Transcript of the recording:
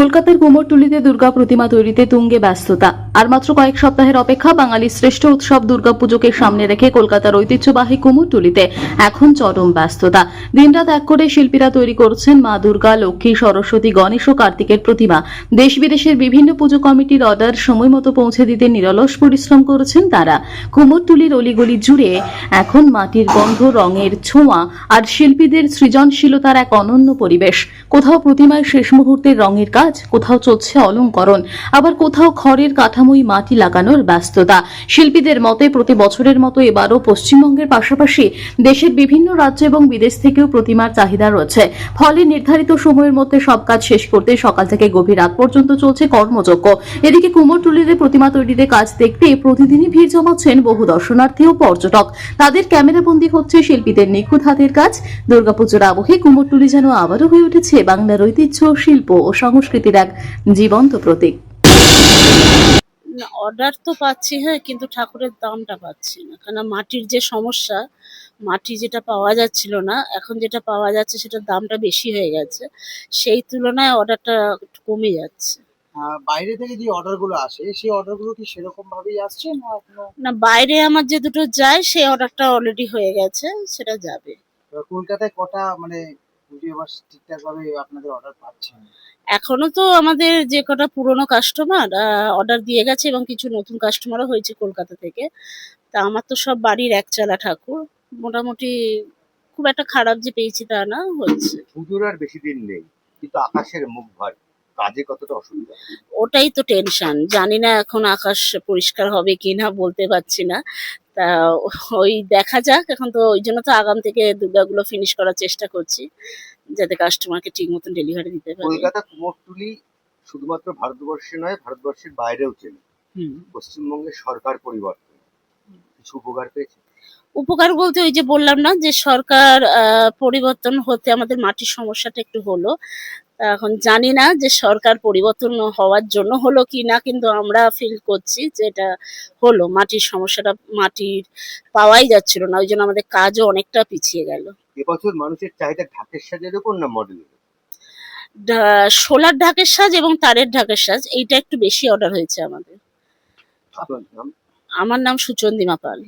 কলকাতার কুমোরটুলিতে দুর্গা প্রতিমা তৈরিতে তুঙ্গে ব্যস্ততা। আর মাত্র কয়েক সপ্তাহের অপেক্ষা বাঙালির শ্রেষ্ঠ উৎসব দুর্গাপুজোকে সামনে রেখে কলকাতার ঐতিহ্যবাহী কুমোরটুলিতে এখন চরম ব্যস্ততা। দিনরাত এক করে শিল্পীরা তৈরি করছেন মা দুর্গা, লক্ষ্মী, সরস্বতী, গণেশ ও কার্তিকের প্রতিমা। দেশ বিদেশের বিভিন্ন পুজো কমিটির অর্ডার সময় মতো পৌঁছে দিতে নিরলস পরিশ্রম করেছেন তারা। কুমোরটুলির অলিগলি জুড়ে এখন মাটির গন্ধ, রঙের ছোঁয়া আর শিল্পীদের সৃজনশীলতার এক অনন্য পরিবেশ। কোথাও প্রতিমার শেষ মুহূর্তের রঙের কাজ, কোথাও চলছে অলংকরণ, আবার কোথাও খড়ের কাঠামোই মাটি লাগানোর ব্যস্ততা। শিল্পীদের মতে প্রতি বছরের মতো এবারও পশ্চিমবঙ্গের পাশাপাশি দেশের বিভিন্ন রাজ্য এবং বিদেশ থেকেও প্রতিমার চাহিদা রয়েছে। ফলে নির্ধারিত সময়ের মধ্যে সব কাজ শেষ করতে সকাল থেকে গভীর রাত পর্যন্ত চলছে কর্মযজ্ঞ। এদিকে কুমোরটুলিতে প্রতিমা তৈরিতে কাজ দেখতে প্রতিদিনই ভিড় জমাচ্ছেন বহু দর্শনার্থী ও পর্যটক। তাদের ক্যামেরাবন্দি হচ্ছে শিল্পীদের নিখুঁত হাতের কাজ। দুর্গাপুজোর আবহে কুমোরটুলি যেন আবারও হয়ে উঠেছে বাংলার ঐতিহ্য, শিল্প ও সংস্কৃতির এক জীবন্ত প্রতীক। না, অর্ডার তো পাচ্ছি, হ্যাঁ, কিন্তু ঠাকুরের দামটা পাচ্ছি না। কেন, মাটির যে সমস্যা, মাটি যেটা পাওয়া যাচ্ছিল না, এখন যেটা পাওয়া যাচ্ছে সেটার দামটা বেশি হয়ে গেছে। সেই তুলনায় অর্ডারটা একটু কমে যাচ্ছে। বাইরে থেকে যে অর্ডার গুলো আসে সেই অর্ডার গুলো কি সেরকম ভাবেই আসছে না এখনো? না, বাইরে আমার যে দুটো যায় সেই অর্ডারটা অলরেডি হয়ে গেছে, সেটা যাবে। কলকাতায় কটা মানে পুজো এবার ঠিকঠাক ভাবে আপনাদের অর্ডার পাচ্ছেন? এখনো তো আমাদের যে কটা পুরনো কাস্টমার অর্ডার দিয়ে গেছে এবং কিছু নতুন কাস্টমারও হয়েছে কলকাতা থেকে। তা আমার তো সব বাড়ির একচালা ঠাকুর, মোটামুটি খুব একটা খারাপ যে পেয়েছি তা না, হচ্ছে। পুজোর আর বেশি দিন নেই, কিন্তু আকাশের মুখ ভার, কাজে কতটা অসুবিধা। ওটাই তো টেনশন, জানি না এখন আকাশ পরিষ্কার হবে কিনা, বলতে পারছি না। তা ওই দেখা যাক। এখন তো ওই জন্য তো আগাম থেকে দুর্গাগুলো ফিনিশ করার চেষ্টা করছি, যাতে কাস্টমারকে ঠিক মতন ডেলিভারি দিতে পারি। কলকাতা কুমোরটুলি শুধুমাত্র ভারতবর্ষে নয়, ভারতবর্ষের বাইরেও চেনে। হুম। পশ্চিমবঙ্গের সরকার পরিবর্তন কিছু উপকার পেয়েছে। উপকার বলতে ওই যে বললাম না, যে সরকার পরিবর্তন হতে আমাদের মাটির সমস্যাটা একটু হলো। তা এখন জানি না যে সরকার পরিবর্তন হওয়ার জন্য হলো কি না, কিন্তু আমরা ফিল করছি যে এটা হলো। মাটির সমস্যাটা, মাটির পাওয়াই যাচ্ছিল না, ওই জন্য আমাদের কাজও অনেকটা পিছিয়ে গেল। এবছর মানুষের চাহিদা ঢাকের সাজের উপর না মডেলের? শোলার ঢাকের সাজ এবং তারের ঢাকের সাজ, এইটা একটু বেশি অর্ডার হয়েছে আমাদের। আপনার নাম? আমার নাম সুচন্দিমা পাল।